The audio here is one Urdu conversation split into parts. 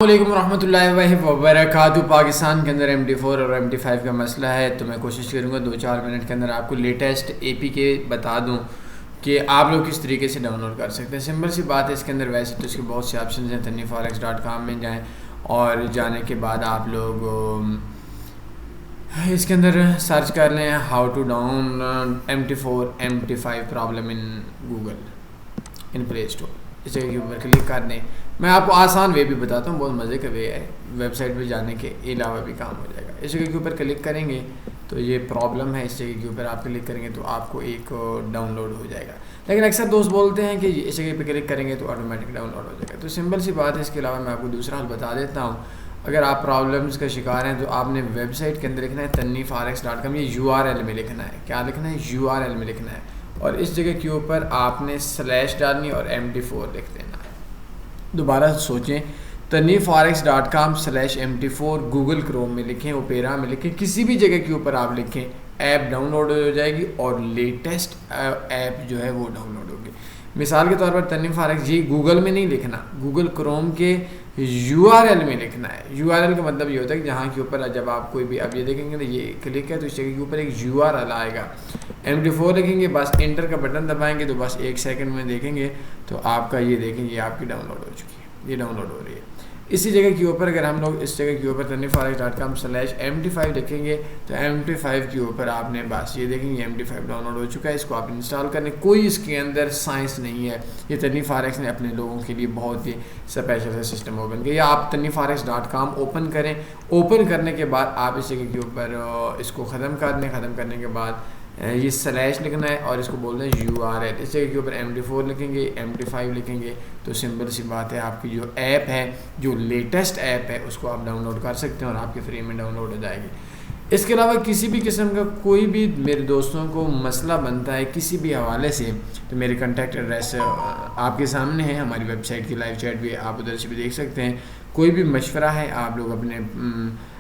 السلام علیکم ورحمۃ اللہ وبرکاتہ۔ پاکستان کے اندر MD4 اور MD5 کا مسئلہ ہے، تو میں کوشش کروں گا 2-4 منٹ کے اندر آپ کو لیٹسٹ APK بتا دوں کہ آپ لوگ کس طریقے سے ڈاؤن لوڈ کر سکتے ہیں۔ سمپل سی بات ہے، اس کے اندر ویسے تو اس کے بہت سے آپشنز ہیں۔ tanniforex.com میں جائیں اور جانے کے بعد آپ لوگ اس کے اندر سرچ کر لیں how to down MD4 MD5 problem in Google in play store. اس جگہ کے اوپر کلک کر دیں۔ میں آپ کو آسان وے بھی بتاتا ہوں، بہت مزے کا وے ہے، ویب سائٹ پہ جانے کے علاوہ بھی کام ہو جائے گا۔ اس جگہ کے اوپر کلک کریں گے تو یہ پرابلم ہے، اس جگہ کے اوپر آپ کلک کریں گے تو آپ کو ایک ڈاؤن لوڈ ہو جائے گا۔ لیکن اکثر دوست بولتے ہیں کہ اس جگہ پہ کلک کریں گے تو آٹومیٹک ڈاؤن لوڈ ہو جائے گا، تو سمپل سی بات ہے۔ اس کے علاوہ میں آپ کو دوسرا حل بتا دیتا ہوں۔ اگر آپ پرابلمس کا شکار ہیں تو آپ نے ویب سائٹ کے اندر لکھنا ہے tanniforex.com، یہ URL میں لکھنا ہے۔ کیا لکھنا ہے؟ URL میں لکھنا ہے، اور اس جگہ کے اوپر آپ نے سلیش ڈالنی اور MD4 لکھ دینا ہے۔ دوبارہ سوچیں، tanniforex.com/MD4 گوگل کروم میں لکھیں، اوپیرا میں لکھیں، کسی بھی جگہ کے اوپر آپ لکھیں، ایپ ڈاؤن لوڈ ہو جائے گی اور لیٹسٹ ایپ جو ہے وہ ڈاؤن لوڈ ہوگی۔ مثال کے طور پر tanniforex جی گوگل میں نہیں لکھنا، گوگل کروم کے URL میں لکھنا ہے۔ URL کا مطلب یہ ہوتا ہے کہ جہاں کے اوپر جب آپ کوئی بھی اب یہ دیکھیں گے تو یہ کلک ہے تو اس جگہ کے اوپر ایک URL آئے گا، MD4 لکھیں گے، بس انٹر کا بٹن دبائیں گے تو بس 1 سیکنڈ میں دیکھیں گے تو آپ کا یہ دیکھیں یہ آپ کی ڈاؤن لوڈ ہو چکی ہے، یہ ڈاؤن لوڈ ہو رہی ہے۔ اسی جگہ کے اوپر اگر ہم لوگ اس جگہ کے اوپر tanniforex.com/MD5 لکھیں گے تو MD5 کے اوپر آپ نے بس یہ دیکھیں گے MD5 ڈاؤن لوڈ ہو چکا ہے۔ اس کو آپ انسٹال کریں، کوئی اس کے اندر سائنس نہیں ہے، یہ tanniforex نے اپنے لوگوں کے لیے بہت ہی اسپیشل سا سسٹم اوپن کیا۔ یا آپ tanniforex.com اوپن کریں، اوپن کرنے کے بعد آپ اس جگہ کے اوپر اس کو ختم کر دیں، ختم کرنے کے بعد یہ سلیش لکھنا ہے اور اس کو بولنا ہے URL۔ اس جگہ کے اوپر MD4 لکھیں گے، MD5 لکھیں گے تو سمپل سی بات ہے، آپ کی جو ایپ ہے، جو لیٹسٹ ایپ ہے، اس کو آپ ڈاؤن لوڈ کر سکتے ہیں اور آپ کے فری میں ڈاؤن لوڈ ہو جائے گی۔ اس کے علاوہ کسی بھی قسم کا کوئی بھی میرے دوستوں کو مسئلہ بنتا ہے کسی بھی حوالے سے تو میرے کنٹیکٹ ایڈریس آپ کے سامنے ہے، ہماری ویب سائٹ کی لائیو چیٹ بھی آپ ادھر سے بھی دیکھ سکتے ہیں۔ کوئی بھی مشورہ ہے، آپ لوگ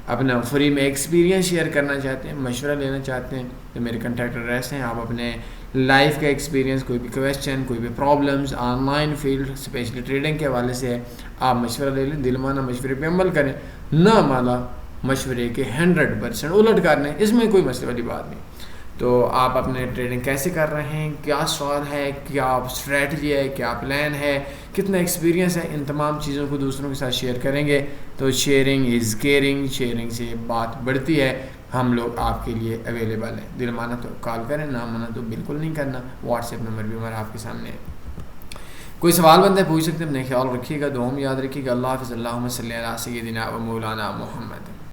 اپنا فری میں ایکسپیرینس شیئر کرنا چاہتے ہیں، مشورہ لینا چاہتے ہیں تو میرے کنٹیکٹ ایڈریس ہیں۔ آپ اپنے لائف کا ایکسپیرینس، کوئی بھی کویسچن، کوئی بھی problems online field especially trading کے حوالے سے ہے، آپ مشورہ لے لیں، دل مانا مشورے پہ عمل کریں، نہ مانا مشورے کے 100% الٹ کر لیں، اس میں کوئی مسئلے والی بات نہیں۔ تو آپ اپنے ٹریڈنگ کیسے کر رہے ہیں، کیا سوال ہے، کیا اسٹریٹجی ہے، کیا پلان ہے، کتنا ایکسپیرینس ہے، ان تمام چیزوں کو دوسروں کے ساتھ شیئر کریں گے تو شیئرنگ از کیئرنگ، شیئرنگ سے بات بڑھتی ہے۔ ہم لوگ آپ کے لیے اویلیبل ہیں، دل مانا تو کال کریں، نہ مانا تو بالکل نہیں کرنا۔ واٹس ایپ نمبر بھی ہمارا آپ کے سامنے ہے، کوئی سوال بنتا ہے پوچھ سکتے ہیں۔ اپنے خیال رکھیے گا، دعاؤں میں یاد رکھیے گا۔ اللہ حافظ۔ اللہم صلی علی سیدنا و مولانا محمد۔